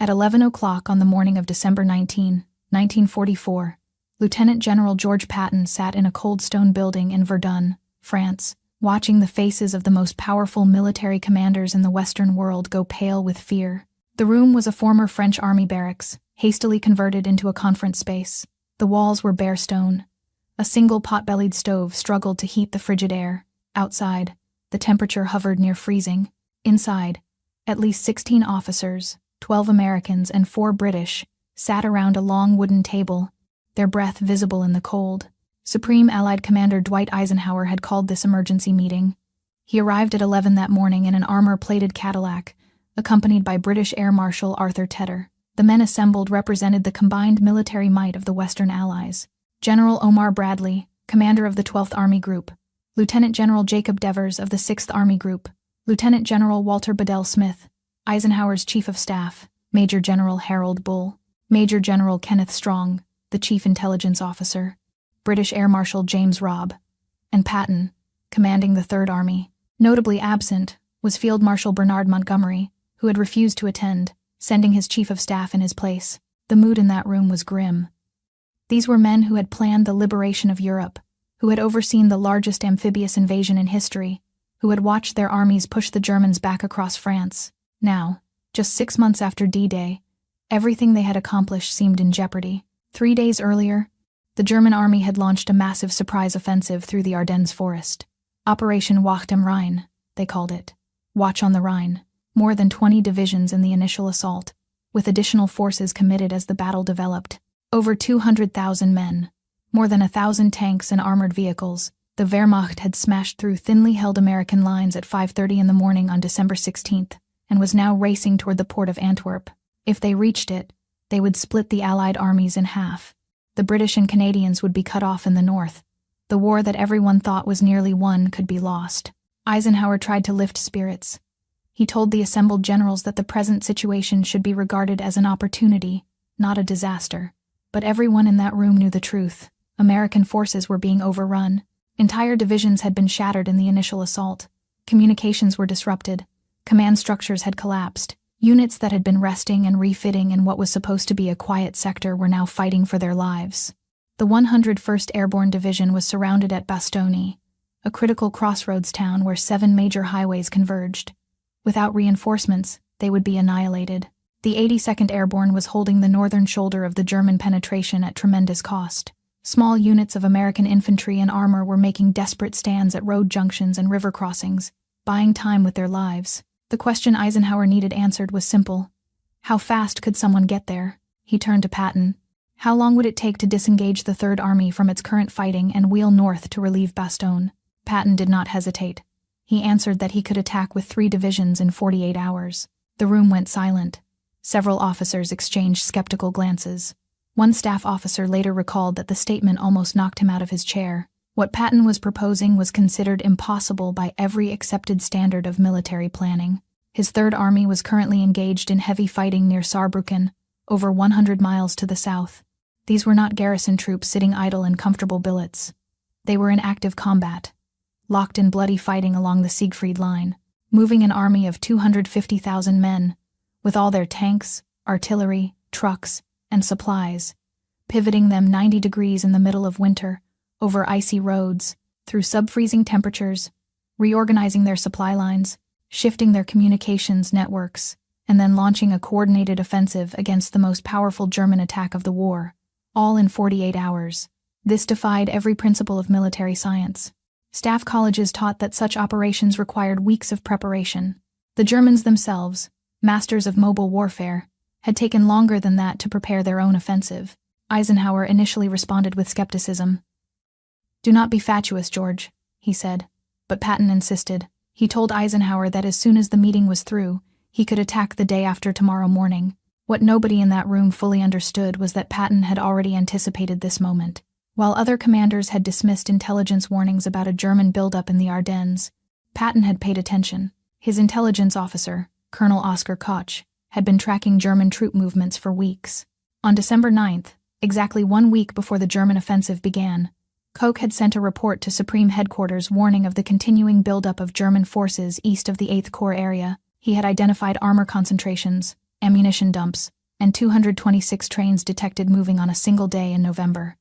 At 11 o'clock on the morning of December 19, 1944, Lieutenant General George Patton sat in a cold stone building in Verdun, France, watching the faces of the most powerful military commanders in the Western world go pale with fear. The room was a former French army barracks, hastily converted into a conference space. The walls were bare stone. A single pot-bellied stove struggled to heat the frigid air. Outside, the temperature hovered near freezing. Inside, at least 16 officers, 12 Americans and 4 British, sat around a long wooden table, their breath visible in the cold. Supreme Allied Commander Dwight Eisenhower had called this emergency meeting. He arrived at 11 that morning in an armor-plated Cadillac, accompanied by British Air Marshal Arthur Tedder. The men assembled represented the combined military might of the Western Allies. General Omar Bradley, commander of the 12th Army Group, Lieutenant General Jacob Devers of the 6th Army Group, Lieutenant General Walter Bedell Smith, Eisenhower's Chief of Staff, Major General Harold Bull, Major General Kenneth Strong, the Chief Intelligence Officer, British Air Marshal James Robb, and Patton, commanding the 3rd Army. Notably absent was Field Marshal Bernard Montgomery, who had refused to attend, sending his Chief of Staff in his place. The mood in that room was grim. These were men who had planned the liberation of Europe, who had overseen the largest amphibious invasion in history, who had watched their armies push the Germans back across France. Now, just 6 months after D-Day, everything they had accomplished seemed in jeopardy. 3 days earlier, the German army had launched a massive surprise offensive through the Ardennes forest. Operation Wacht am Rhein, they called it. Watch on the Rhine. More than 20 divisions in the initial assault, with additional forces committed as the battle developed. Over 200,000 men, more than 1,000 tanks and armored vehicles. The Wehrmacht had smashed through thinly held American lines at 5:30 in the morning on December 16th, and was now racing toward the port of Antwerp. If they reached it, they would split the Allied armies in half. The British and Canadians would be cut off in the north. The war that everyone thought was nearly won could be lost. Eisenhower tried to lift spirits. He told the assembled generals that the present situation should be regarded as an opportunity, not a disaster. But everyone in that room knew the truth. American forces were being overrun. Entire divisions had been shattered in the initial assault. Communications were disrupted. Command structures had collapsed. Units that had been resting and refitting in what was supposed to be a quiet sector were now fighting for their lives. The 101st Airborne Division was surrounded at Bastogne, a critical crossroads town where 7 major highways converged. Without reinforcements, they would be annihilated. The 82nd Airborne was holding the northern shoulder of the German penetration at tremendous cost. Small units of American infantry and armor were making desperate stands at road junctions and river crossings, buying time with their lives. The question Eisenhower needed answered was simple. How fast could someone get there? He turned to Patton. How long would it take to disengage the 3rd Army from its current fighting and wheel north to relieve Bastogne? Patton did not hesitate. He answered that he could attack with 3 divisions in 48 hours. The room went silent. Several officers exchanged skeptical glances. One staff officer later recalled that the statement almost knocked him out of his chair. What Patton was proposing was considered impossible by every accepted standard of military planning. His 3rd Army was currently engaged in heavy fighting near Saarbrücken, over 100 miles to the south. These were not garrison troops sitting idle in comfortable billets. They were in active combat, locked in bloody fighting along the Siegfried Line, moving an army of 250,000 men, with all their tanks, artillery, trucks, and supplies, pivoting them 90 degrees in the middle of winter, over icy roads, through sub-freezing temperatures, reorganizing their supply lines, shifting their communications networks, and then launching a coordinated offensive against the most powerful German attack of the war, all in 48 hours. This defied every principle of military science. Staff colleges taught that such operations required weeks of preparation. The Germans themselves, masters of mobile warfare, had taken longer than that to prepare their own offensive. Eisenhower initially responded with skepticism. "Do not be fatuous, George," he said. But Patton insisted. He told Eisenhower that as soon as the meeting was through, he could attack the day after tomorrow morning. What nobody in that room fully understood was that Patton had already anticipated this moment. While other commanders had dismissed intelligence warnings about a German buildup in the Ardennes, Patton had paid attention. His intelligence officer, Colonel Oskar Koch, had been tracking German troop movements for weeks. On December 9th, exactly 1 week before the German offensive began, Koch had sent a report to Supreme Headquarters warning of the continuing buildup of German forces east of the 8th Corps area. He had identified armor concentrations, ammunition dumps, and 226 trains detected moving on a single day in November.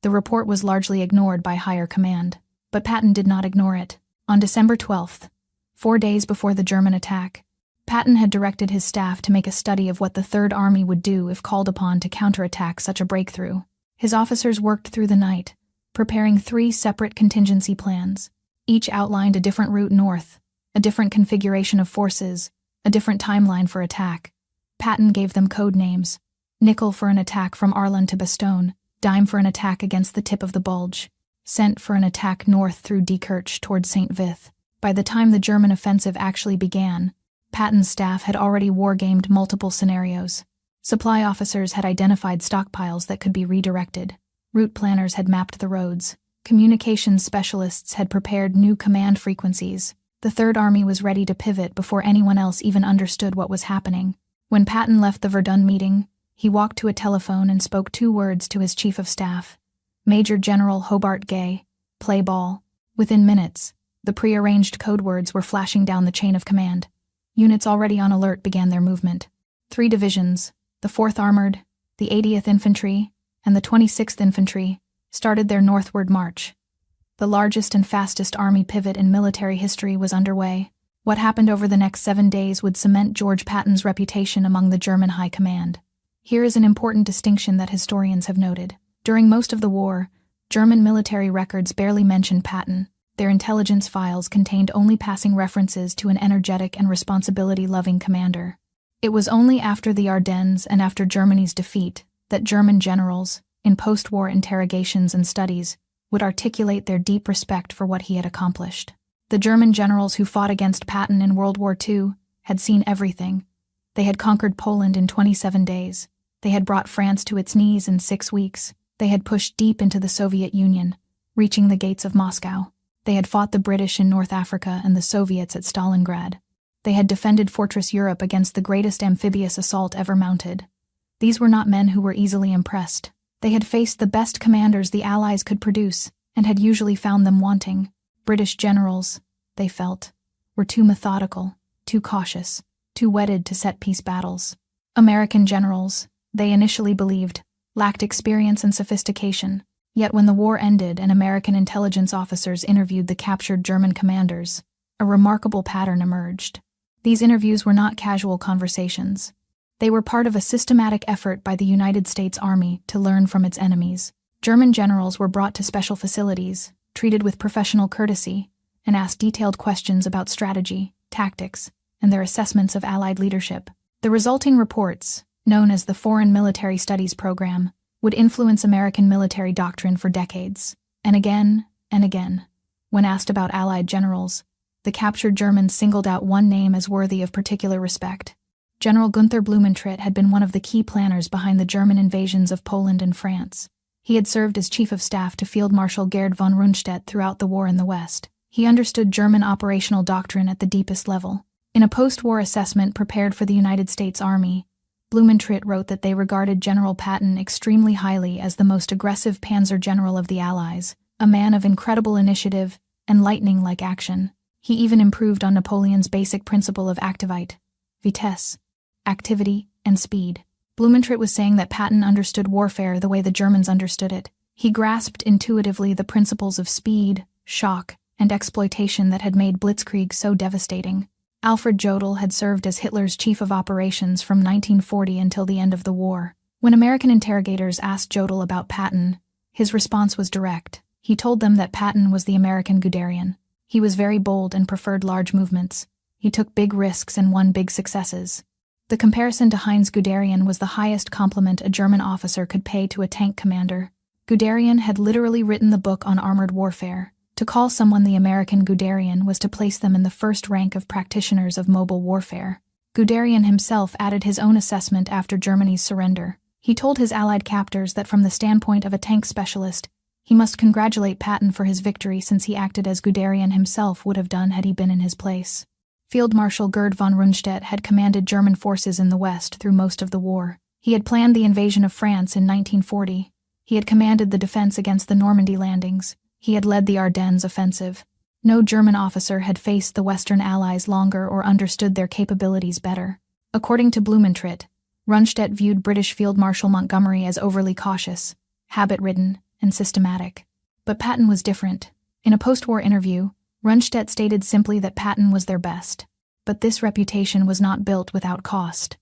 The report was largely ignored by higher command, but Patton did not ignore it. On December 12th, 4 days before the German attack, Patton had directed his staff to make a study of what the Third Army would do if called upon to counterattack such a breakthrough. His officers worked through the night, preparing 3 separate contingency plans. Each outlined a different route north, a different configuration of forces, a different timeline for attack. Patton gave them code names: Nickel for an attack from Arlon to Bastogne, Dime for an attack against the tip of the Bulge, Cent for an attack north through Diekirch towards St. Vith. By the time the German offensive actually began, Patton's staff had already wargamed multiple scenarios. Supply officers had identified stockpiles that could be redirected. Route planners had mapped the roads. Communications specialists had prepared new command frequencies. The Third Army was ready to pivot before anyone else even understood what was happening. When Patton left the Verdun meeting, he walked to a telephone and spoke 2 words to his chief of staff: Major General Hobart Gay, play ball. Within minutes, the prearranged code words were flashing down the chain of command. Units already on alert began their movement. 3 divisions, the 4th Armored, the 80th Infantry, and the 26th Infantry, started their northward march. The largest and fastest army pivot in military history was underway. What happened over the next 7 days would cement George Patton's reputation among the German high command. Here is an important distinction that historians have noted. During most of the war, German military records barely mentioned Patton. Their intelligence files contained only passing references to an energetic and responsibility-loving commander. It was only after the Ardennes and after Germany's defeat that German generals, in post-war interrogations and studies, would articulate their deep respect for what he had accomplished. The German generals who fought against Patton in World War II had seen everything. They had conquered Poland in 27 days. They had brought France to its knees in 6 weeks. They had pushed deep into the Soviet Union, reaching the gates of Moscow. They had fought the British in North Africa and the Soviets at Stalingrad. They had defended Fortress Europe against the greatest amphibious assault ever mounted. These were not men who were easily impressed. They had faced the best commanders the Allies could produce and had usually found them wanting. British generals, they felt, were too methodical, too cautious, too wedded to set-piece battles. American generals, they initially believed, lacked experience and sophistication. Yet when the war ended and American intelligence officers interviewed the captured German commanders, a remarkable pattern emerged. These interviews were not casual conversations. They were part of a systematic effort by the United States Army to learn from its enemies. German generals were brought to special facilities, treated with professional courtesy, and asked detailed questions about strategy, tactics, and their assessments of Allied leadership. The resulting reports, known as the Foreign Military Studies Program, would influence American military doctrine for decades. And again, when asked about Allied generals, the captured Germans singled out one name as worthy of particular respect. General Gunther Blumentritt had been one of the key planners behind the German invasions of Poland and France. He had served as Chief of Staff to Field Marshal Gerd von Rundstedt throughout the war in the West. He understood German operational doctrine at the deepest level. In a post-war assessment prepared for the United States Army, Blumentritt wrote that they regarded General Patton extremely highly as the most aggressive panzer general of the Allies, a man of incredible initiative and lightning-like action. He even improved on Napoleon's basic principle of activite, vitesse, activity, and speed. Blumentritt was saying that Patton understood warfare the way the Germans understood it. He grasped intuitively the principles of speed, shock, and exploitation that had made Blitzkrieg so devastating. Alfred Jodl had served as Hitler's chief of operations from 1940 until the end of the war. When American interrogators asked Jodl about Patton, his response was direct. He told them that Patton was the American Guderian. He was very bold and preferred large movements. He took big risks and won big successes. The comparison to Heinz Guderian was the highest compliment a German officer could pay to a tank commander. Guderian had literally written the book on armored warfare. To call someone the American Guderian was to place them in the first rank of practitioners of mobile warfare. Guderian himself added his own assessment after Germany's surrender. He told his Allied captors that from the standpoint of a tank specialist, he must congratulate Patton for his victory since he acted as Guderian himself would have done had he been in his place. Field Marshal Gerd von Rundstedt had commanded German forces in the West through most of the war. He had planned the invasion of France in 1940. He had commanded the defense against the Normandy landings. He had led the Ardennes offensive. No German officer had faced the Western Allies longer or understood their capabilities better. According to Blumentritt, Rundstedt viewed British Field Marshal Montgomery as overly cautious, habit-ridden, and systematic. But Patton was different. In a post-war interview, Rundstedt stated simply that Patton was their best. But this reputation was not built without cost,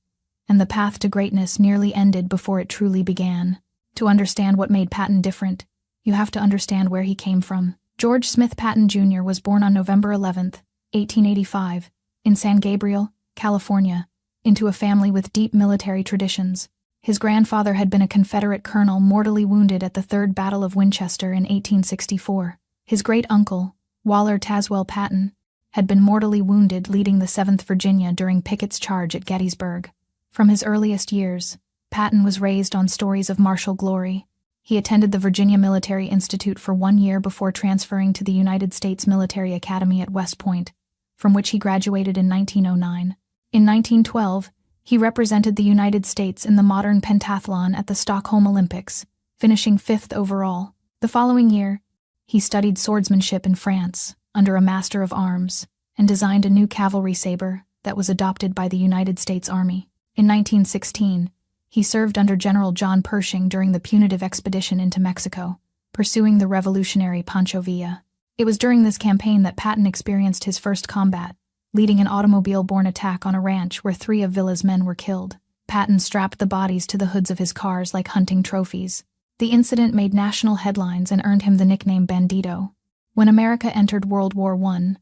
and the path to greatness nearly ended before it truly began. To understand what made Patton different, you have to understand where he came from. George Smith Patton Jr. was born on November 11, 1885, in San Gabriel, California, into a family with deep military traditions. His grandfather had been a Confederate colonel mortally wounded at the Third Battle of Winchester in 1864. His great-uncle, Waller Tazewell Patton, had been mortally wounded leading the 7th Virginia during Pickett's charge at Gettysburg. From his earliest years, Patton was raised on stories of martial glory. He attended the Virginia Military Institute for 1 year before transferring to the United States Military Academy at West Point, from which he graduated in 1909. In 1912, he represented the United States in the modern pentathlon at the Stockholm Olympics, finishing 5th overall. The following year, he studied swordsmanship in France under a Master of Arms and designed a new cavalry saber that was adopted by the United States Army. In 1916, he served under General John Pershing during the punitive expedition into Mexico, pursuing the revolutionary Pancho Villa. It was during this campaign that Patton experienced his first combat, leading an automobile-borne attack on a ranch where 3 of Villa's men were killed. Patton strapped the bodies to the hoods of his cars like hunting trophies. The incident made national headlines and earned him the nickname Bandito. When America entered World War I,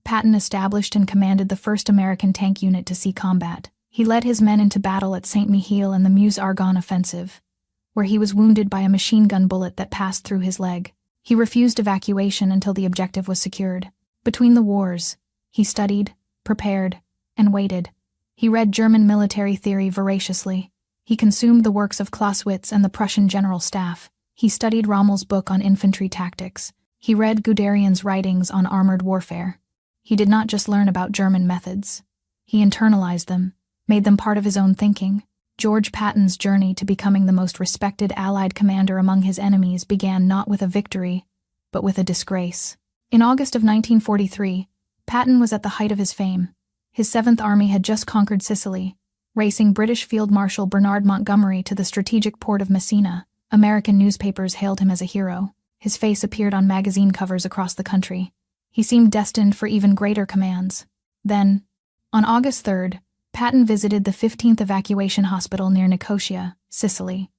Patton established and commanded the first American tank unit to see combat. He led his men into battle at Saint-Mihiel and the Meuse-Argonne offensive, where he was wounded by a machine gun bullet that passed through his leg. He refused evacuation until the objective was secured. Between the wars, he studied, prepared, and waited. He read German military theory voraciously. He consumed the works of Clausewitz and the Prussian General Staff. He studied Rommel's book on infantry tactics. He read Guderian's writings on armored warfare. He did not just learn about German methods. He internalized them, made them part of his own thinking. George Patton's journey to becoming the most respected Allied commander among his enemies began not with a victory, but with a disgrace. In August of 1943, Patton was at the height of his fame. His 7th Army had just conquered Sicily, racing British Field Marshal Bernard Montgomery to the strategic port of Messina. American newspapers hailed him as a hero. His face appeared on magazine covers across the country. He seemed destined for even greater commands. Then, on August 3rd, Patton visited the 15th Evacuation Hospital near Nicosia, Sicily.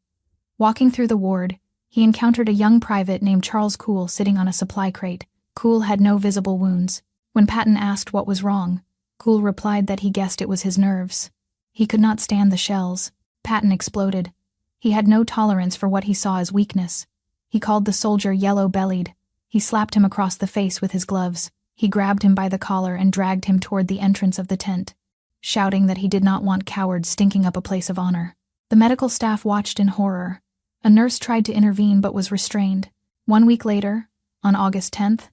Walking through the ward, he encountered a young private named Charles Cool sitting on a supply crate. Cool had no visible wounds. When Patton asked what was wrong, Cool replied that he guessed it was his nerves. He could not stand the shells. Patton exploded. He had no tolerance for what he saw as weakness. He called the soldier yellow-bellied. He slapped him across the face with his gloves. He grabbed him by the collar and dragged him toward the entrance of the tent, shouting that he did not want cowards stinking up a place of honor. The medical staff watched in horror. A nurse tried to intervene but was restrained. 1 week later, on August 10th,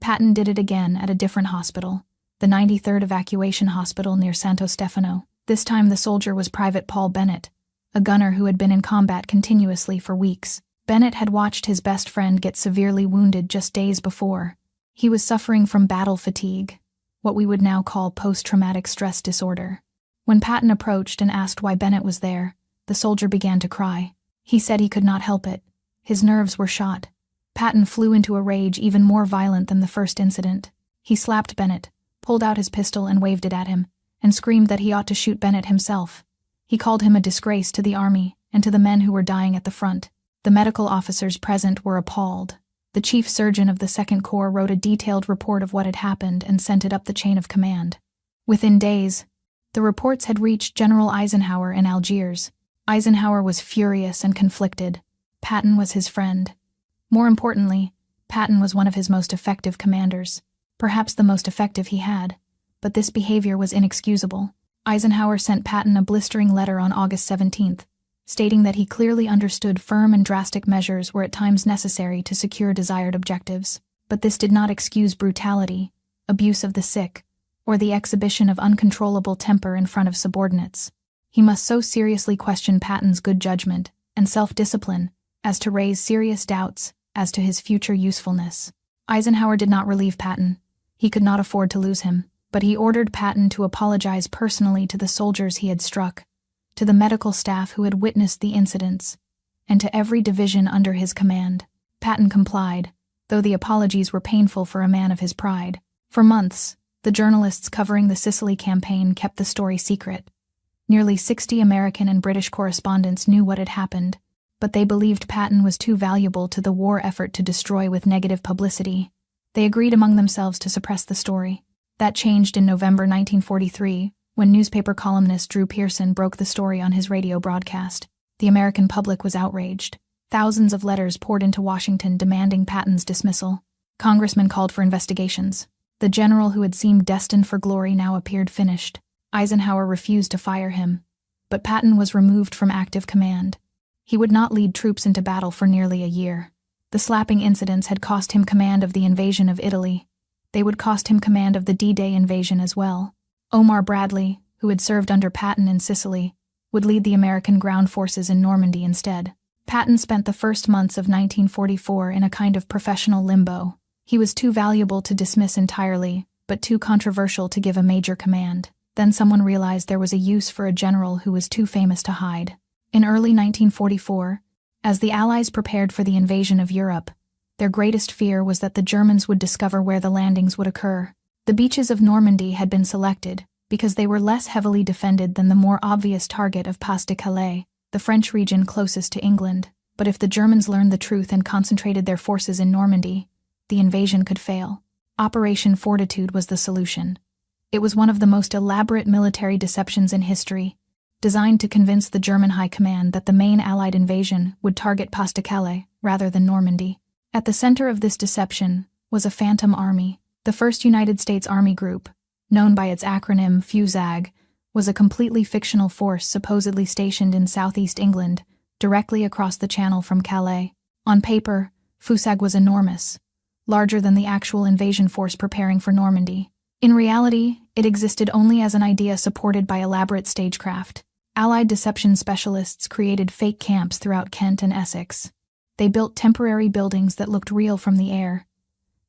Patton did it again at a different hospital, the 93rd Evacuation Hospital near Santo Stefano. This time the soldier was Private Paul Bennett, a gunner who had been in combat continuously for weeks. Bennett had watched his best friend get severely wounded just days before. He was suffering from battle fatigue, what we would now call post-traumatic stress disorder. When Patton approached and asked why Bennett was there, the soldier began to cry. He said he could not help it. His nerves were shot. Patton flew into a rage even more violent than the first incident. He slapped Bennett, pulled out his pistol and waved it at him, and screamed that he ought to shoot Bennett himself. He called him a disgrace to the army and to the men who were dying at the front. The medical officers present were appalled. The chief surgeon of the Second Corps wrote a detailed report of what had happened and sent it up the chain of command. Within days, the reports had reached General Eisenhower in Algiers. Eisenhower was furious and conflicted. Patton was his friend. More importantly, Patton was one of his most effective commanders, perhaps the most effective he had, but this behavior was inexcusable. Eisenhower sent Patton a blistering letter on August 17th, stating that he clearly understood firm and drastic measures were at times necessary to secure desired objectives, but this did not excuse brutality, abuse of the sick, or the exhibition of uncontrollable temper in front of subordinates. He must so seriously question Patton's good judgment and self-discipline as to raise serious doubts as to his future usefulness. Eisenhower did not relieve Patton. He could not afford to lose him. But he ordered Patton to apologize personally to the soldiers he had struck, to the medical staff who had witnessed the incidents, and to every division under his command. Patton complied, though the apologies were painful for a man of his pride. For months, the journalists covering the Sicily campaign kept the story secret. Nearly 60 American and British correspondents knew what had happened, but they believed Patton was too valuable to the war effort to destroy with negative publicity. They agreed among themselves to suppress the story. That changed in November 1943, when newspaper columnist Drew Pearson broke the story on his radio broadcast. The American public was outraged. Thousands of letters poured into Washington demanding Patton's dismissal. Congressmen called for investigations. The general who had seemed destined for glory now appeared finished. Eisenhower refused to fire him, but Patton was removed from active command. He would not lead troops into battle for nearly a year. The slapping incidents had cost him command of the invasion of Italy. They would cost him command of the D-Day invasion as well. Omar Bradley, who had served under Patton in Sicily, would lead the American ground forces in Normandy instead. Patton spent the first months of 1944 in a kind of professional limbo. He was too valuable to dismiss entirely, but too controversial to give a major command. Then someone realized there was a use for a general who was too famous to hide. In early 1944, as the Allies prepared for the invasion of Europe, their greatest fear was that the Germans would discover where the landings would occur. The beaches of Normandy had been selected because they were less heavily defended than the more obvious target of Pas de Calais, the French region closest to England. But if the Germans learned the truth and concentrated their forces in Normandy, the invasion could fail. Operation Fortitude was the solution. It was one of the most elaborate military deceptions in history, designed to convince the German High Command that the main Allied invasion would target Pas de Calais rather than Normandy. At the center of this deception was a phantom army. The 1st United States Army Group, known by its acronym FUSAG, was a completely fictional force supposedly stationed in southeast England, directly across the Channel from Calais. On paper, FUSAG was enormous, larger than the actual invasion force preparing for Normandy. In reality, it existed only as an idea supported by elaborate stagecraft. Allied deception specialists created fake camps throughout Kent and Essex. They built temporary buildings that looked real from the air.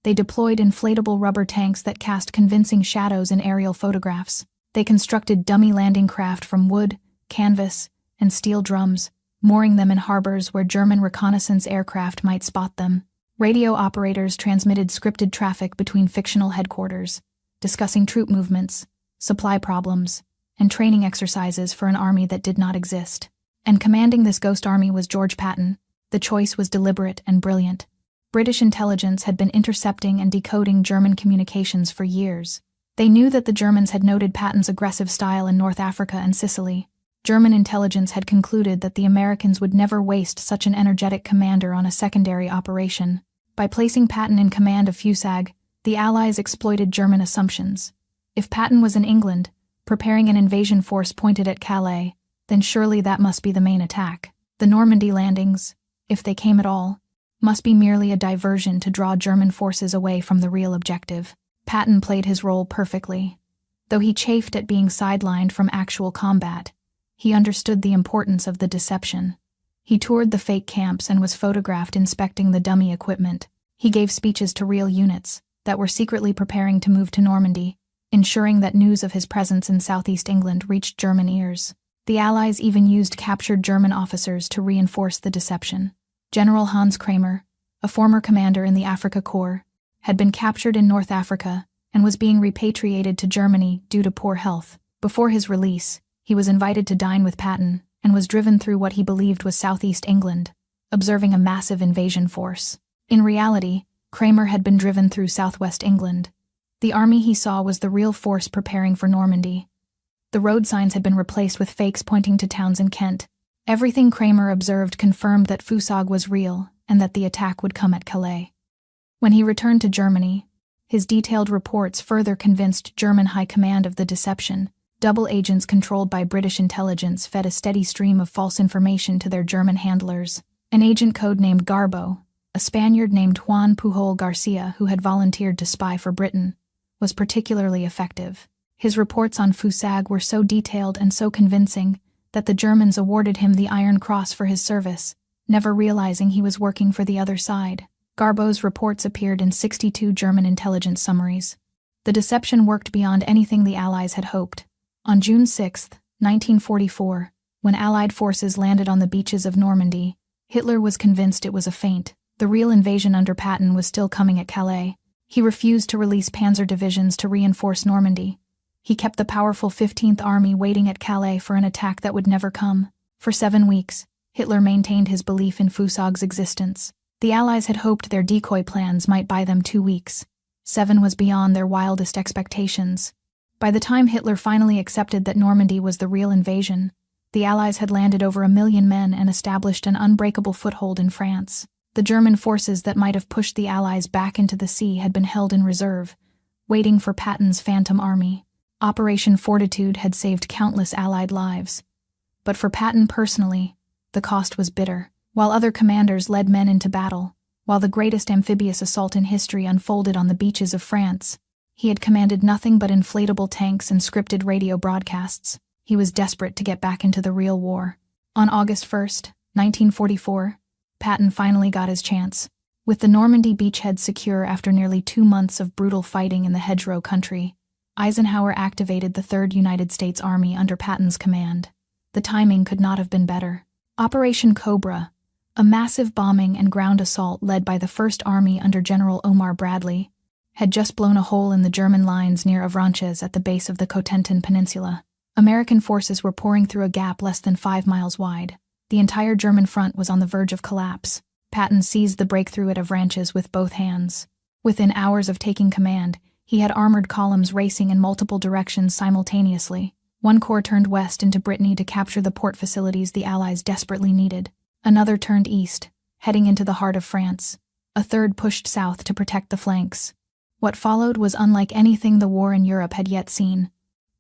They deployed inflatable rubber tanks that cast convincing shadows in aerial photographs. They constructed dummy landing craft from wood, canvas, and steel drums, mooring them in harbors where German reconnaissance aircraft might spot them. Radio operators transmitted scripted traffic between fictional headquarters, discussing troop movements, supply problems, and training exercises for an army that did not exist. And commanding this ghost army was George Patton. The choice was deliberate and brilliant. British intelligence had been intercepting and decoding German communications for years. They knew that the Germans had noted Patton's aggressive style in North Africa and Sicily. German intelligence had concluded that the Americans would never waste such an energetic commander on a secondary operation. By placing Patton in command of FUSAG, the Allies exploited German assumptions. If Patton was in England, preparing an invasion force pointed at Calais, then surely that must be the main attack. The Normandy landings, if they came at all, must be merely a diversion to draw German forces away from the real objective. Patton played his role perfectly. Though he chafed at being sidelined from actual combat, he understood the importance of the deception. He toured the fake camps and was photographed inspecting the dummy equipment. He gave speeches to real units that were secretly preparing to move to Normandy, ensuring that news of his presence in southeast England reached German ears. The Allies even used captured German officers to reinforce the deception. General Hans Kramer, a former commander in the Afrika Korps, had been captured in North Africa and was being repatriated to Germany due to poor health. Before his release, he was invited to dine with Patton and was driven through what he believed was southeast England, observing a massive invasion force. In reality, Kramer had been driven through southwest England. The army he saw was the real force preparing for Normandy. The road signs had been replaced with fakes pointing to towns in Kent. Everything Kramer observed confirmed that FUSAG was real and that the attack would come at Calais. When he returned to Germany, his detailed reports further convinced German high command of the deception. Double agents controlled by British intelligence fed a steady stream of false information to their German handlers. An agent codenamed Garbo, a Spaniard named Juan Pujol Garcia who had volunteered to spy for Britain, was particularly effective. His reports on FUSAG were so detailed and so convincing that the Germans awarded him the Iron Cross for his service, never realizing he was working for the other side. Garbo's reports appeared in 62 German intelligence summaries. The deception worked beyond anything the Allies had hoped. On June 6, 1944, when Allied forces landed on the beaches of Normandy, Hitler was convinced it was a feint. The real invasion under Patton was still coming at Calais. He refused to release panzer divisions to reinforce Normandy. He kept the powerful 15th Army waiting at Calais for an attack that would never come. For 7 weeks, Hitler maintained his belief in Fusag's existence. The Allies had hoped their decoy plans might buy them 2 weeks. 7 was beyond their wildest expectations. By the time Hitler finally accepted that Normandy was the real invasion, the Allies had landed over 1 million men and established an unbreakable foothold in France. The German forces that might have pushed the Allies back into the sea had been held in reserve, waiting for Patton's Phantom Army. Operation Fortitude had saved countless Allied lives. But for Patton personally, the cost was bitter. While other commanders led men into battle, while the greatest amphibious assault in history unfolded on the beaches of France, he had commanded nothing but inflatable tanks and scripted radio broadcasts. He was desperate to get back into the real war. On August 1, 1944, Patton finally got his chance. With the Normandy beachhead secure after nearly 2 months of brutal fighting in the hedgerow country, Eisenhower activated the 3rd United States Army under Patton's command. The timing could not have been better. Operation Cobra, a massive bombing and ground assault led by the 1st Army under General Omar Bradley, had just blown a hole in the German lines near Avranches at the base of the Cotentin Peninsula. American forces were pouring through a gap less than 5 miles wide. The entire German front was on the verge of collapse. Patton seized the breakthrough at Avranches with both hands. Within hours of taking command, he had armored columns racing in multiple directions simultaneously. One corps turned west into Brittany to capture the port facilities the Allies desperately needed. Another turned east, heading into the heart of France. A third pushed south to protect the flanks. What followed was unlike anything the war in Europe had yet seen.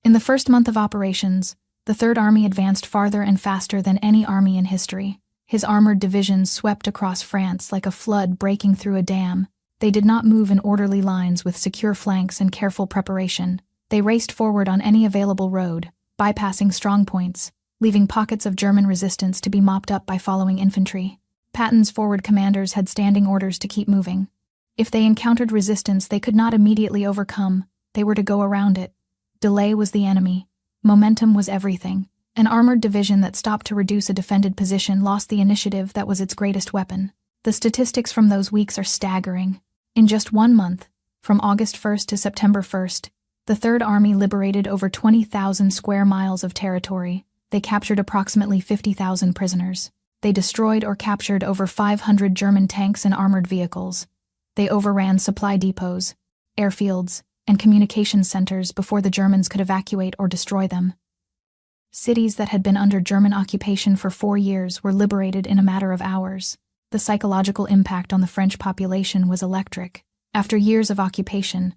In the first month of operations, the Third Army advanced farther and faster than any army in history. His armored divisions swept across France like a flood breaking through a dam. They did not move in orderly lines with secure flanks and careful preparation. They raced forward on any available road, bypassing strongpoints, leaving pockets of German resistance to be mopped up by following infantry. Patton's forward commanders had standing orders to keep moving. If they encountered resistance they could not immediately overcome, they were to go around it. Delay was the enemy. Momentum was everything. An armored division that stopped to reduce a defended position lost the initiative that was its greatest weapon. The statistics from those weeks are staggering. In just 1 month, from August 1 to September 1, the Third Army liberated over 20,000 square miles of territory. They captured approximately 50,000 prisoners. They destroyed or captured over 500 German tanks and armored vehicles. They overran supply depots, airfields, and communications centers before the Germans could evacuate or destroy them. Cities that had been under German occupation for 4 years were liberated in a matter of hours. The psychological impact on the French population was electric. After years of occupation,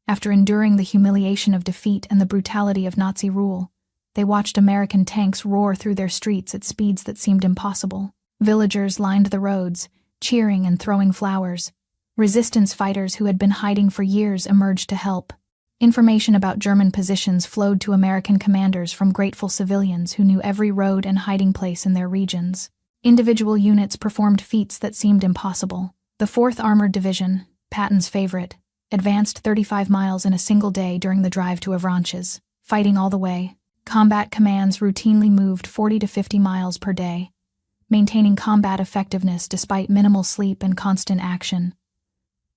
after enduring the humiliation of defeat and the brutality of Nazi rule, they watched American tanks roar through their streets at speeds that seemed impossible. Villagers lined the roads, cheering and throwing flowers. Resistance fighters who had been hiding for years emerged to help. Information about German positions flowed to American commanders from grateful civilians who knew every road and hiding place in their regions. Individual units performed feats that seemed impossible. The 4th Armored Division, Patton's favorite, advanced 35 miles in a single day during the drive to Avranches, fighting all the way. Combat commands routinely moved 40 to 50 miles per day, maintaining combat effectiveness despite minimal sleep and constant action.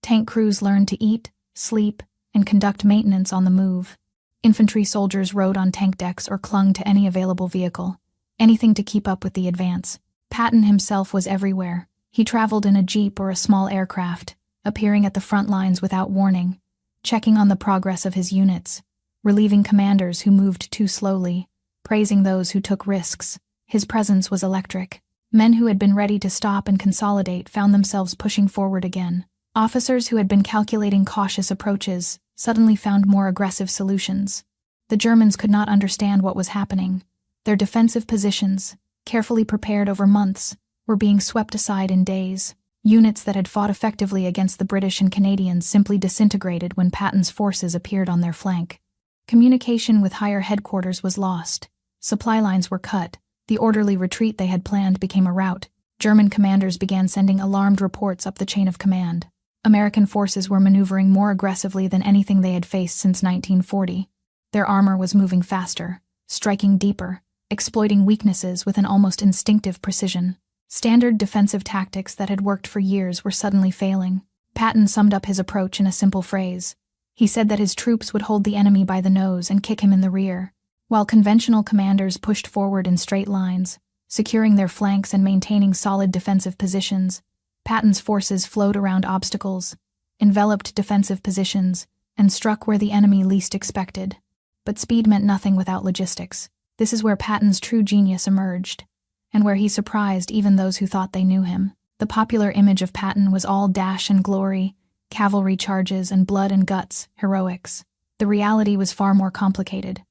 Tank crews learned to eat, sleep, and conduct maintenance on the move. Infantry soldiers rode on tank decks or clung to any available vehicle, anything to keep up with the advance. Patton himself was everywhere. He traveled in a jeep or a small aircraft, appearing at the front lines without warning, checking on the progress of his units, relieving commanders who moved too slowly, praising those who took risks. His presence was electric. Men who had been ready to stop and consolidate found themselves pushing forward again. Officers who had been calculating cautious approaches suddenly found more aggressive solutions. The Germans could not understand what was happening. Their defensive positions, carefully prepared over months, were being swept aside in days. Units that had fought effectively against the British and Canadians simply disintegrated when Patton's forces appeared on their flank. Communication with higher headquarters was lost. Supply lines were cut. The orderly retreat they had planned became a rout. German commanders began sending alarmed reports up the chain of command. American forces were maneuvering more aggressively than anything they had faced since 1940. Their armor was moving faster, striking deeper, exploiting weaknesses with an almost instinctive precision. Standard defensive tactics that had worked for years were suddenly failing. Patton summed up his approach in a simple phrase. He said that his troops would hold the enemy by the nose and kick him in the rear, while conventional commanders pushed forward in straight lines, securing their flanks and maintaining solid defensive positions. Patton's forces flowed around obstacles, enveloped defensive positions, and struck where the enemy least expected. But speed meant nothing without logistics. This is where Patton's true genius emerged, and where he surprised even those who thought they knew him. The popular image of Patton was all dash and glory, cavalry charges and blood and guts, heroics. The reality was far more complicated.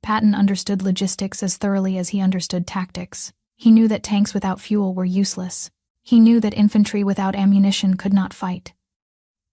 Patton understood logistics as thoroughly as he understood tactics. He knew that tanks without fuel were useless. He knew that infantry without ammunition could not fight.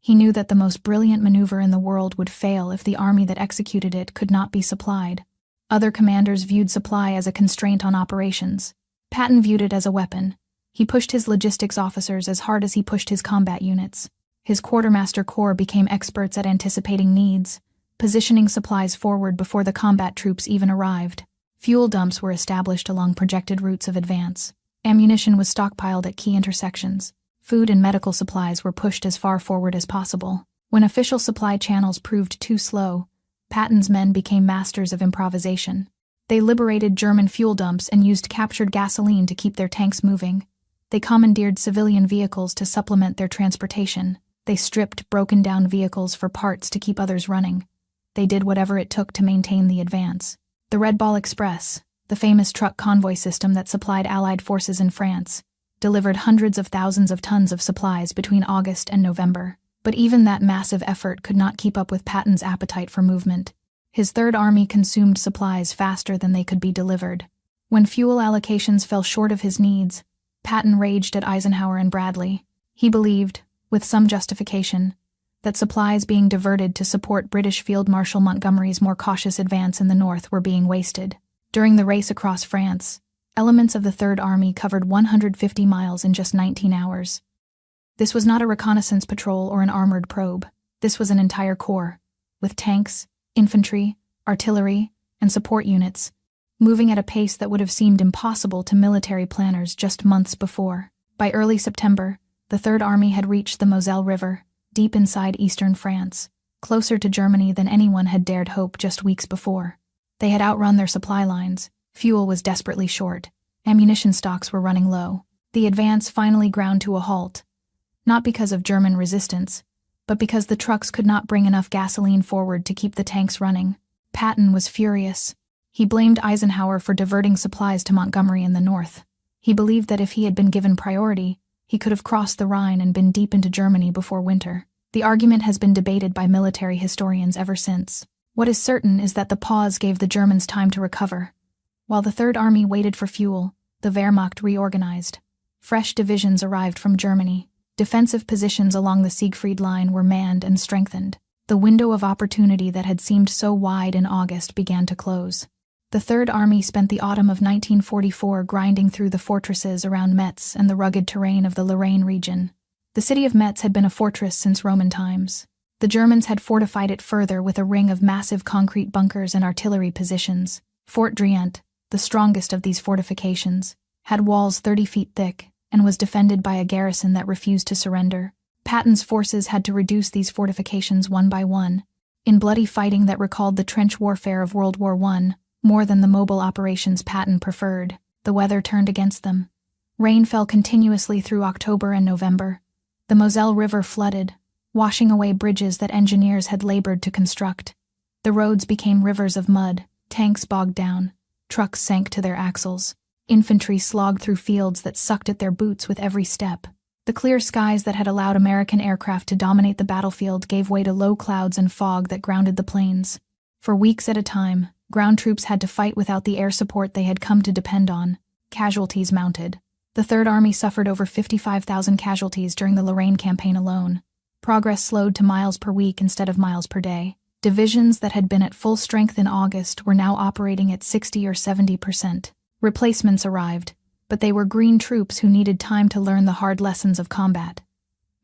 He knew that the most brilliant maneuver in the world would fail if the army that executed it could not be supplied. Other commanders viewed supply as a constraint on operations. Patton viewed it as a weapon. He pushed his logistics officers as hard as he pushed his combat units. His quartermaster corps became experts at anticipating needs, positioning supplies forward before the combat troops even arrived. Fuel dumps were established along projected routes of advance. Ammunition was stockpiled at key intersections. Food and medical supplies were pushed as far forward as possible. When official supply channels proved too slow, Patton's men became masters of improvisation. They liberated German fuel dumps and used captured gasoline to keep their tanks moving. They commandeered civilian vehicles to supplement their transportation. They stripped broken-down vehicles for parts to keep others running. They did whatever it took to maintain the advance. The Red Ball Express, the famous truck convoy system that supplied Allied forces in France, delivered hundreds of thousands of tons of supplies between August and November. But even that massive effort could not keep up with Patton's appetite for movement. His Third Army consumed supplies faster than they could be delivered. When fuel allocations fell short of his needs, Patton raged at Eisenhower and Bradley. He believed, with some justification, that supplies being diverted to support British Field Marshal Montgomery's more cautious advance in the north were being wasted. During the race across France, elements of the Third Army covered 150 miles in just 19 hours. This was not a reconnaissance patrol or an armored probe. This was an entire corps, with tanks, infantry, artillery, and support units, moving at a pace that would have seemed impossible to military planners just months before. By early September, the Third Army had reached the Moselle River, deep inside eastern France, closer to Germany than anyone had dared hope just weeks before. They had outrun their supply lines. Fuel was desperately short. Ammunition stocks were running low. The advance finally ground to a halt, not because of German resistance, but because the trucks could not bring enough gasoline forward to keep the tanks running. Patton was furious. He blamed Eisenhower for diverting supplies to Montgomery in the north. He believed that if he had been given priority, he could have crossed the Rhine and been deep into Germany before winter. The argument has been debated by military historians ever since. What is certain is that the pause gave the Germans time to recover. While the Third Army waited for fuel, the Wehrmacht reorganized. Fresh divisions arrived from Germany. Defensive positions along the Siegfried Line were manned and strengthened. The window of opportunity that had seemed so wide in August began to close. The Third Army spent the autumn of 1944 grinding through the fortresses around Metz and the rugged terrain of the Lorraine region. The city of Metz had been a fortress since Roman times. The Germans had fortified it further with a ring of massive concrete bunkers and artillery positions. Fort Driant, the strongest of these fortifications, had walls 30 feet thick and was defended by a garrison that refused to surrender. Patton's forces had to reduce these fortifications one by one, in bloody fighting that recalled the trench warfare of World War I, more than the mobile operations Patton preferred. The weather turned against them. Rain fell continuously through October and November. The Moselle River flooded, washing away bridges that engineers had labored to construct. The roads became rivers of mud, tanks bogged down, trucks sank to their axles. Infantry slogged through fields that sucked at their boots with every step. The clear skies that had allowed American aircraft to dominate the battlefield gave way to low clouds and fog that grounded the plains. For weeks at a time, ground troops had to fight without the air support they had come to depend on. Casualties mounted. The Third Army suffered over 55,000 casualties during the Lorraine campaign alone. Progress slowed to miles per week instead of miles per day. Divisions that had been at full strength in August were now operating at 60 or 70%. Replacements arrived, but they were green troops who needed time to learn the hard lessons of combat.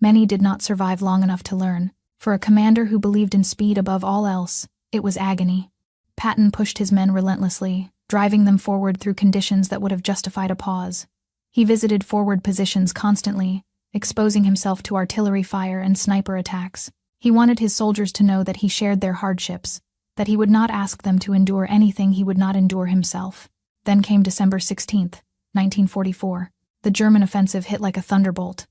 Many did not survive long enough to learn. For a commander who believed in speed above all else, it was agony. Patton pushed his men relentlessly, driving them forward through conditions that would have justified a pause. He visited forward positions constantly, exposing himself to artillery fire and sniper attacks. He wanted his soldiers to know that he shared their hardships, that he would not ask them to endure anything he would not endure himself. Then came December 16, 1944. The German offensive hit like a thunderbolt.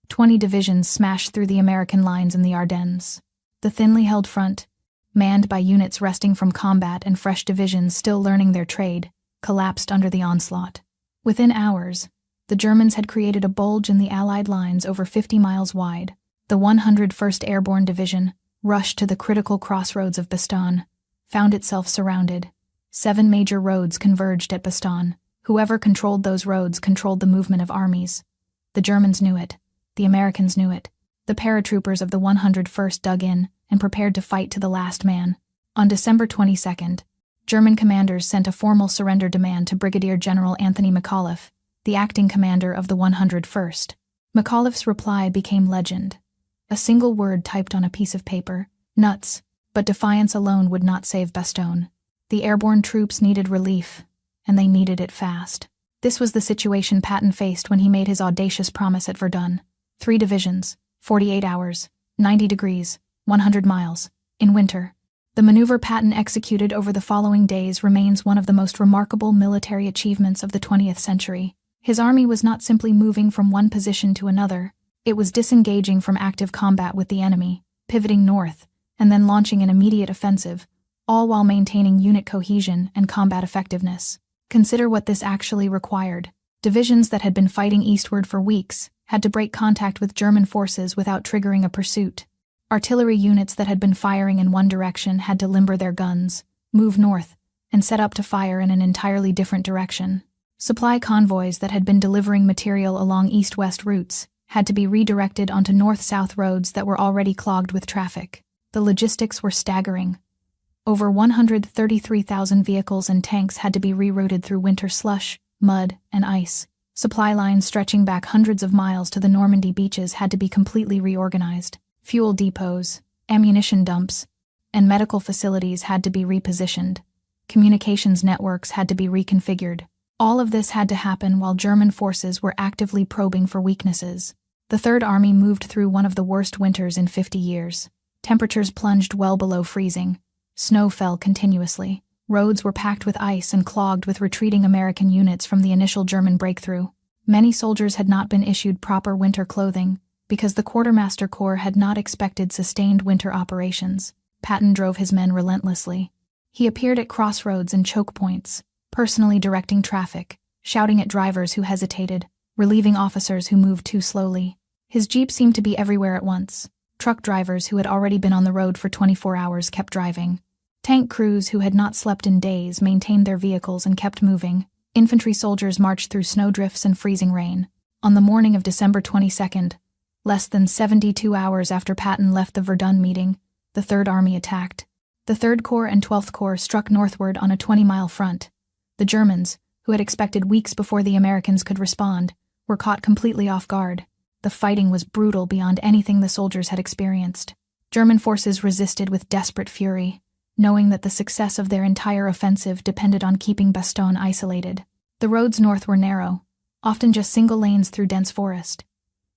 20 divisions smashed through the American lines in the Ardennes. The thinly held front, manned by units resting from combat and fresh divisions still learning their trade, collapsed under the onslaught. Within hours, the Germans had created a bulge in the Allied lines over 50 miles wide. The 101st Airborne Division, rushed to the critical crossroads of Bastogne, found itself surrounded. 7 major roads converged at Bastogne. Whoever controlled those roads controlled the movement of armies. The Germans knew it. The Americans knew it. The paratroopers of the 101st dug in and prepared to fight to the last man. On December 22nd, German commanders sent a formal surrender demand to Brigadier General Anthony McAuliffe, the acting commander of the 101st. McAuliffe's reply became legend. A single word typed on a piece of paper: nuts. But defiance alone would not save Bastogne. The airborne troops needed relief, and they needed it fast. This was the situation Patton faced when he made his audacious promise at Verdun. 3 divisions, 48 hours, 90 degrees, 100 miles, in winter. The maneuver Patton executed over the following days remains one of the most remarkable military achievements of the 20th century. His army was not simply moving from one position to another, it was disengaging from active combat with the enemy, pivoting north, and then launching an immediate offensive, all while maintaining unit cohesion and combat effectiveness. Consider what this actually required. Divisions that had been fighting eastward for weeks had to break contact with German forces without triggering a pursuit. Artillery units that had been firing in one direction had to limber their guns, move north, and set up to fire in an entirely different direction. Supply convoys that had been delivering material along east-west routes had to be redirected onto north-south roads that were already clogged with traffic. The logistics were staggering. Over 133,000 vehicles and tanks had to be rerouted through winter slush, mud, and ice. Supply lines stretching back hundreds of miles to the Normandy beaches had to be completely reorganized. Fuel depots, ammunition dumps, and medical facilities had to be repositioned. Communications networks had to be reconfigured. All of this had to happen while German forces were actively probing for weaknesses. The Third Army moved through one of the worst winters in 50 years. Temperatures plunged well below freezing. Snow fell continuously. Roads were packed with ice and clogged with retreating American units from the initial German breakthrough. Many soldiers had not been issued proper winter clothing because the Quartermaster Corps had not expected sustained winter operations. Patton drove his men relentlessly. He appeared at crossroads and choke points, personally directing traffic, shouting at drivers who hesitated, relieving officers who moved too slowly. His jeep seemed to be everywhere at once. Truck drivers who had already been on the road for 24 hours kept driving. Tank crews who had not slept in days maintained their vehicles and kept moving. Infantry soldiers marched through snowdrifts and freezing rain. On the morning of December 22nd, less than 72 hours after Patton left the Verdun meeting, the Third Army attacked. The 3rd Corps and 12th Corps struck northward on a 20-mile front. The Germans, who had expected weeks before the Americans could respond, were caught completely off guard. The fighting was brutal beyond anything the soldiers had experienced. German forces resisted with desperate fury, knowing that the success of their entire offensive depended on keeping Bastogne isolated. The roads north were narrow, often just single lanes through dense forest.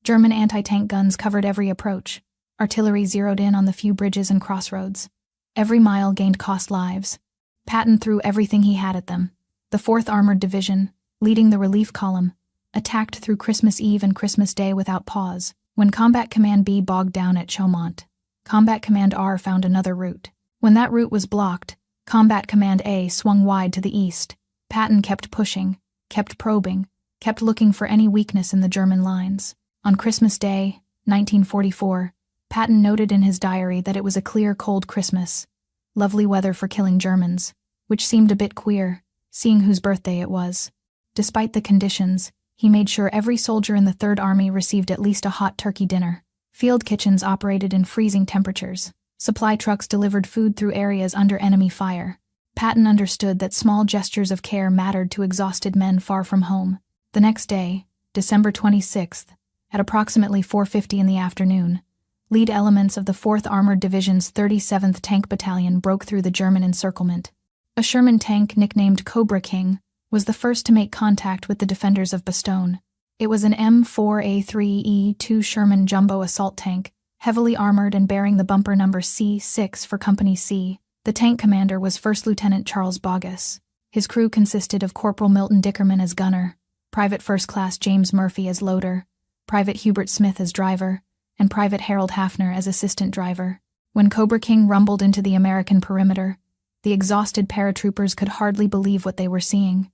German anti-tank guns covered every approach. Artillery zeroed in on the few bridges and crossroads. Every mile gained cost lives. Patton threw everything he had at them. The 4th Armored Division, leading the relief column, attacked through Christmas Eve and Christmas Day without pause. When Combat Command B bogged down at Chaumont, Combat Command R found another route. When that route was blocked, Combat Command A swung wide to the east. Patton kept pushing, kept probing, kept looking for any weakness in the German lines. On Christmas Day, 1944, Patton noted in his diary that it was a clear, cold Christmas. Lovely weather for killing Germans, which seemed a bit queer, seeing whose birthday it was. Despite the conditions, he made sure every soldier in the Third Army received at least a hot turkey dinner. Field kitchens operated in freezing temperatures. Supply trucks delivered food through areas under enemy fire. Patton understood that small gestures of care mattered to exhausted men far from home. The next day, December 26th, At approximately 4:50 in the afternoon, lead elements of the 4th Armored Division's 37th Tank Battalion broke through the German encirclement. A Sherman tank nicknamed Cobra King was the first to make contact with the defenders of Bastogne. It was an M4A3E2 Sherman jumbo assault tank, heavily armored and bearing the bumper number C6 for Company C. The tank commander was First Lieutenant Charles Boggess. His crew consisted of Corporal Milton Dickerman as gunner, Private First Class James Murphy as loader, Private Hubert Smith as driver, and Private Harold Hafner as assistant driver. When Cobra King rumbled into the American perimeter, the exhausted paratroopers could hardly believe what they were seeing.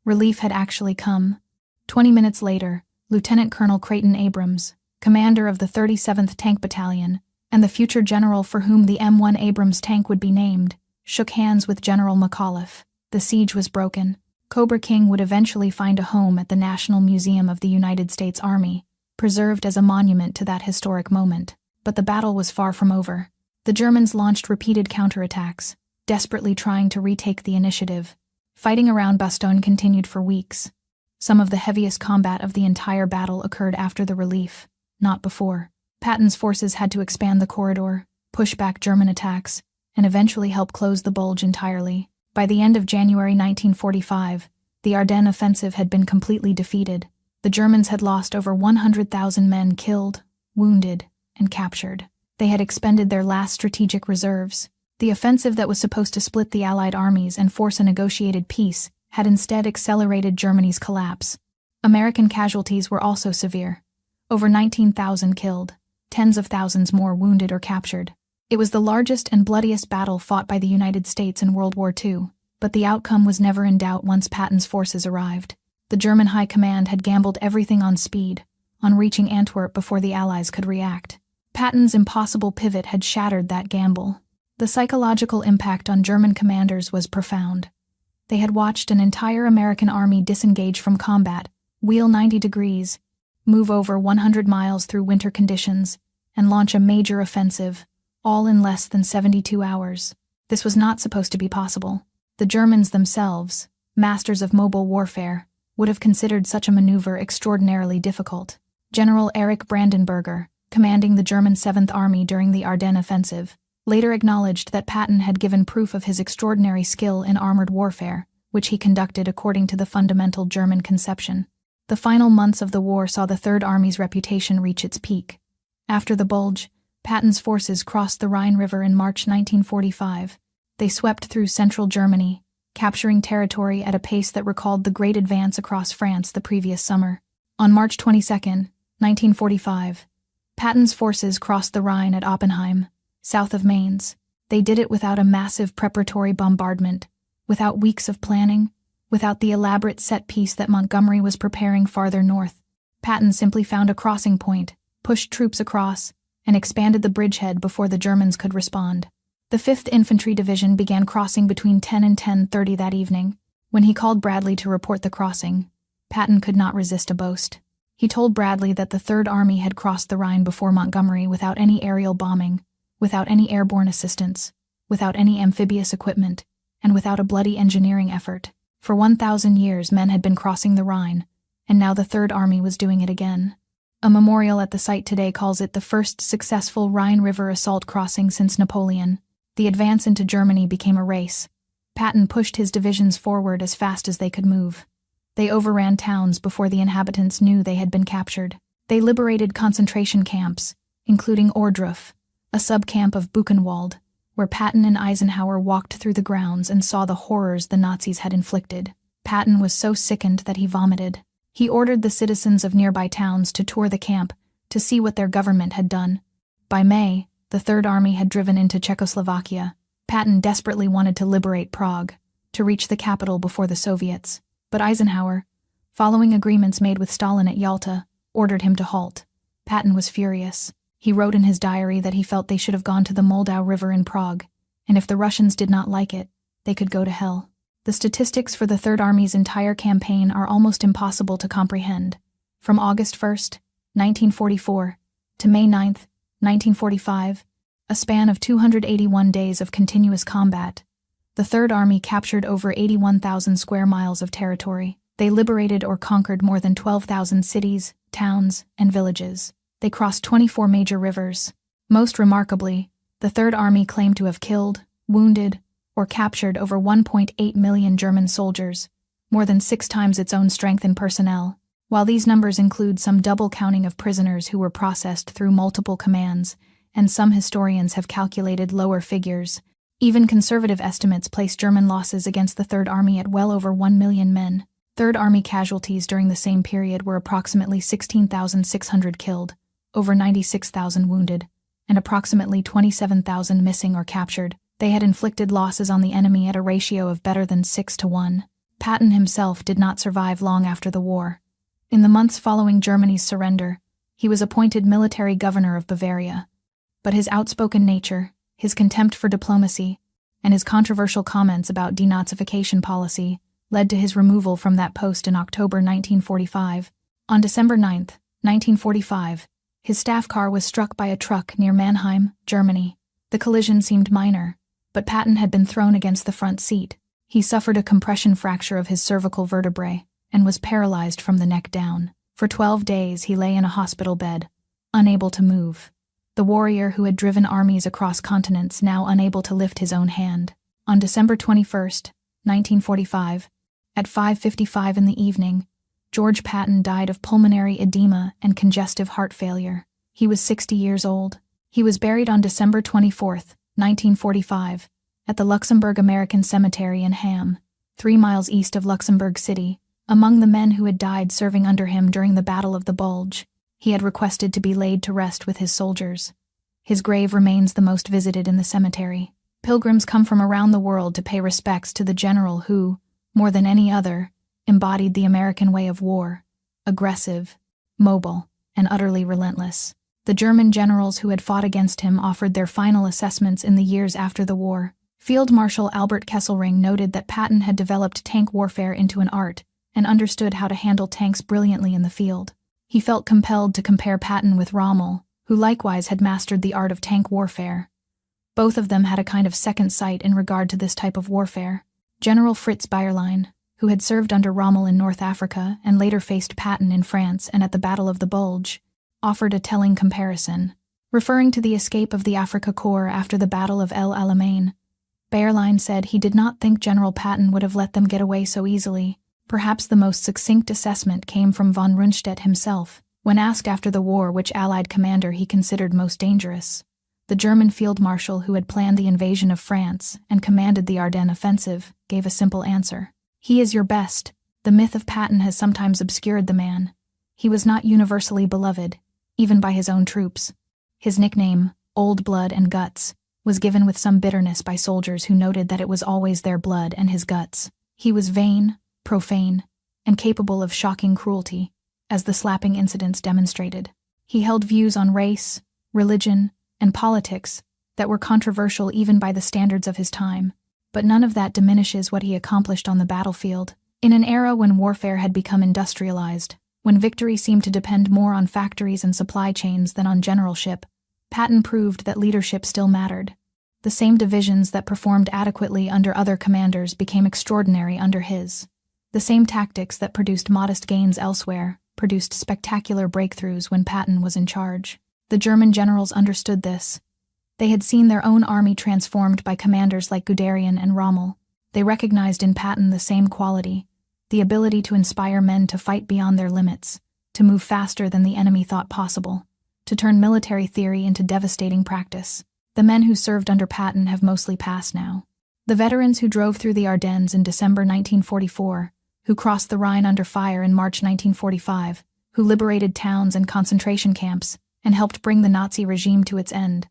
Relief had actually come. 20 minutes later, Lieutenant Colonel Creighton Abrams, commander of the 37th Tank Battalion, and the future general for whom the M1 Abrams tank would be named, shook hands with General McAuliffe. The siege was broken. Cobra King would eventually find a home at the National Museum of the United States Army, preserved as a monument to that historic moment. But the battle was far from over. The Germans launched repeated counterattacks, desperately trying to retake the initiative. Fighting around Bastogne continued for weeks. Some of the heaviest combat of the entire battle occurred after the relief, not before. Patton's forces had to expand the corridor, push back German attacks, and eventually help close the bulge entirely. By the end of January 1945, the Ardennes offensive had been completely defeated. The Germans had lost over 100,000 men killed, wounded, and captured. They had expended their last strategic reserves. The offensive that was supposed to split the Allied armies and force a negotiated peace had instead accelerated Germany's collapse. American casualties were also severe. Over 19,000 killed, tens of thousands more wounded or captured. It was the largest and bloodiest battle fought by the United States in World War II, but the outcome was never in doubt once Patton's forces arrived. The German High Command had gambled everything on speed, on reaching Antwerp before the Allies could react. Patton's impossible pivot had shattered that gamble. The psychological impact on German commanders was profound. They had watched an entire American army disengage from combat, wheel 90 degrees, move over 100 miles through winter conditions, and launch a major offensive, all in less than 72 hours. This was not supposed to be possible. The Germans themselves, masters of mobile warfare, would have considered such a maneuver extraordinarily difficult. General Erich Brandenberger, commanding the German 7th Army during the Ardennes offensive, later acknowledged that Patton had given proof of his extraordinary skill in armored warfare, which he conducted according to the fundamental German conception. The final months of the war saw the Third Army's reputation reach its peak. After the Bulge, Patton's forces crossed the Rhine River in March 1945. They swept through central Germany, capturing territory at a pace that recalled the great advance across France the previous summer. On March 22, 1945, Patton's forces crossed the Rhine at Oppenheim, south of Mainz. They did it without a massive preparatory bombardment, without weeks of planning, without the elaborate set piece that Montgomery was preparing farther north. Patton simply found a crossing point, pushed troops across, and expanded the bridgehead before the Germans could respond. The 5th Infantry Division began crossing between 10 and 10:30 that evening. When he called Bradley to report the crossing, Patton could not resist a boast. He told Bradley that the Third Army had crossed the Rhine before Montgomery without any aerial bombing, without any airborne assistance, without any amphibious equipment, and without a bloody engineering effort. For 1,000 years men had been crossing the Rhine, and now the Third Army was doing it again. A memorial at the site today calls it the first successful Rhine River assault crossing since Napoleon. The advance into Germany became a race. Patton pushed his divisions forward as fast as they could move. They overran towns before the inhabitants knew they had been captured. They liberated concentration camps, including Ohrdruf, a subcamp of Buchenwald, where Patton and Eisenhower walked through the grounds and saw the horrors the Nazis had inflicted. Patton was so sickened that he vomited. He ordered the citizens of nearby towns to tour the camp to see what their government had done. By May, the Third Army had driven into Czechoslovakia. Patton desperately wanted to liberate Prague, to reach the capital before the Soviets. But Eisenhower, following agreements made with Stalin at Yalta, ordered him to halt. Patton was furious. He wrote in his diary that he felt they should have gone to the Moldau River in Prague, and if the Russians did not like it, they could go to hell. The statistics for the Third Army's entire campaign are almost impossible to comprehend. From August 1, 1944, to May 9, 1945, a span of 281 days of continuous combat, the Third Army captured over 81,000 square miles of territory. They liberated or conquered more than 12,000 cities, towns, and villages. They crossed 24 major rivers. Most remarkably, the Third Army claimed to have killed, wounded, or captured over 1.8 million German soldiers, more than 6 times its own strength in personnel. While these numbers include some double counting of prisoners who were processed through multiple commands, and some historians have calculated lower figures, even conservative estimates place German losses against the Third Army at well over 1 million men. Third Army casualties during the same period were approximately 16,600 killed, over 96,000 wounded, and approximately 27,000 missing or captured. They had inflicted losses on the enemy at a ratio of better than 6 to 1. Patton himself did not survive long after the war. In the months following Germany's surrender, he was appointed military governor of Bavaria. But his outspoken nature, his contempt for diplomacy, and his controversial comments about denazification policy led to his removal from that post in October 1945. On December 9, 1945, his staff car was struck by a truck near Mannheim, Germany. The collision seemed minor, but Patton had been thrown against the front seat. He suffered a compression fracture of his cervical vertebrae and was paralyzed from the neck down. For 12 days he lay in a hospital bed, unable to move. The warrior who had driven armies across continents now unable to lift his own hand. On December 21, 1945, at 5:55 in the evening, George Patton died of pulmonary edema and congestive heart failure. He was 60 years old. He was buried on December 24, 1945, at the Luxembourg American Cemetery in Ham, 3 miles east of Luxembourg City. Among the men who had died serving under him during the Battle of the Bulge, he had requested to be laid to rest with his soldiers. His grave remains the most visited in the cemetery. Pilgrims come from around the world to pay respects to the general who, more than any other, embodied the American way of war, aggressive, mobile, and utterly relentless. The German generals who had fought against him offered their final assessments in the years after the war. Field Marshal Albert Kesselring noted that Patton had developed tank warfare into an art and understood how to handle tanks brilliantly in the field. He felt compelled to compare Patton with Rommel, who likewise had mastered the art of tank warfare. Both of them had a kind of second sight in regard to this type of warfare. General Fritz Bayerlein, who had served under Rommel in North Africa and later faced Patton in France and at the Battle of the Bulge, offered a telling comparison. Referring to the escape of the Afrika Korps after the Battle of El Alamein, Bayerlein said he did not think General Patton would have let them get away so easily. Perhaps the most succinct assessment came from von Rundstedt himself, when asked after the war which Allied commander he considered most dangerous. The German field marshal who had planned the invasion of France and commanded the Ardennes offensive gave a simple answer. He is your best. The myth of Patton has sometimes obscured the man. He was not universally beloved, even by his own troops. His nickname, Old Blood and Guts, was given with some bitterness by soldiers who noted that it was always their blood and his guts. He was vain, profane, and capable of shocking cruelty, as the slapping incidents demonstrated. He held views on race, religion, and politics that were controversial even by the standards of his time, but none of that diminishes what he accomplished on the battlefield. In an era when warfare had become industrialized, when victory seemed to depend more on factories and supply chains than on generalship, Patton proved that leadership still mattered. The same divisions that performed adequately under other commanders became extraordinary under his. The same tactics that produced modest gains elsewhere produced spectacular breakthroughs when Patton was in charge. The German generals understood this. They had seen their own army transformed by commanders like Guderian and Rommel. They recognized in Patton the same quality, the ability to inspire men to fight beyond their limits, to move faster than the enemy thought possible, to turn military theory into devastating practice. The men who served under Patton have mostly passed now. The veterans who drove through the Ardennes in December 1944, who crossed the Rhine under fire in March 1945, who liberated towns and concentration camps, and helped bring the Nazi regime to its end.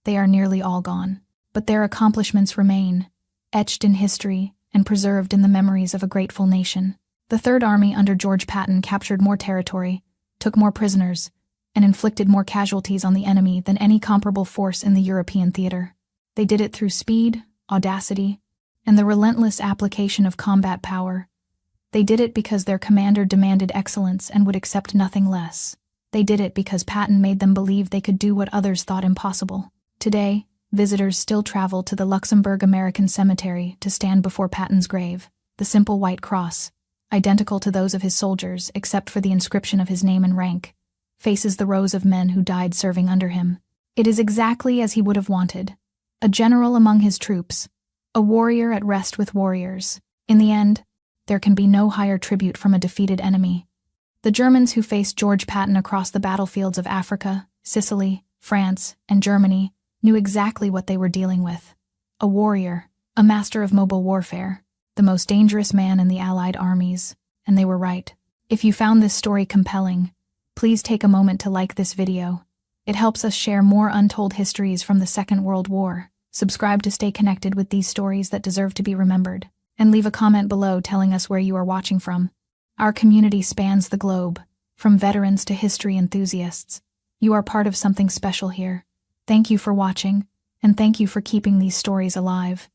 They are nearly all gone. But their accomplishments remain, etched in history and preserved in the memories of a grateful nation. The Third Army under George Patton captured more territory, took more prisoners, and inflicted more casualties on the enemy than any comparable force in the European theater. They did it through speed, audacity, and the relentless application of combat power. They did it because their commander demanded excellence and would accept nothing less. They did it because Patton made them believe they could do what others thought impossible. Today, visitors still travel to the Luxembourg American Cemetery to stand before Patton's grave, the simple white cross, identical to those of his soldiers except for the inscription of his name and rank, faces the rows of men who died serving under him. It is exactly as he would have wanted. A general among his troops, a warrior at rest with warriors. In the end, there can be no higher tribute from a defeated enemy. The Germans who faced George Patton across the battlefields of Africa, Sicily, France, and Germany knew exactly what they were dealing with. A warrior, a master of mobile warfare, the most dangerous man in the Allied armies, and they were right. If you found this story compelling, please take a moment to like this video. It helps us share more untold histories from the Second World War. Subscribe to stay connected with these stories that deserve to be remembered, and leave a comment below telling us where you are watching from. Our community spans the globe, from veterans to history enthusiasts. You are part of something special here. Thank you for watching, and thank you for keeping these stories alive.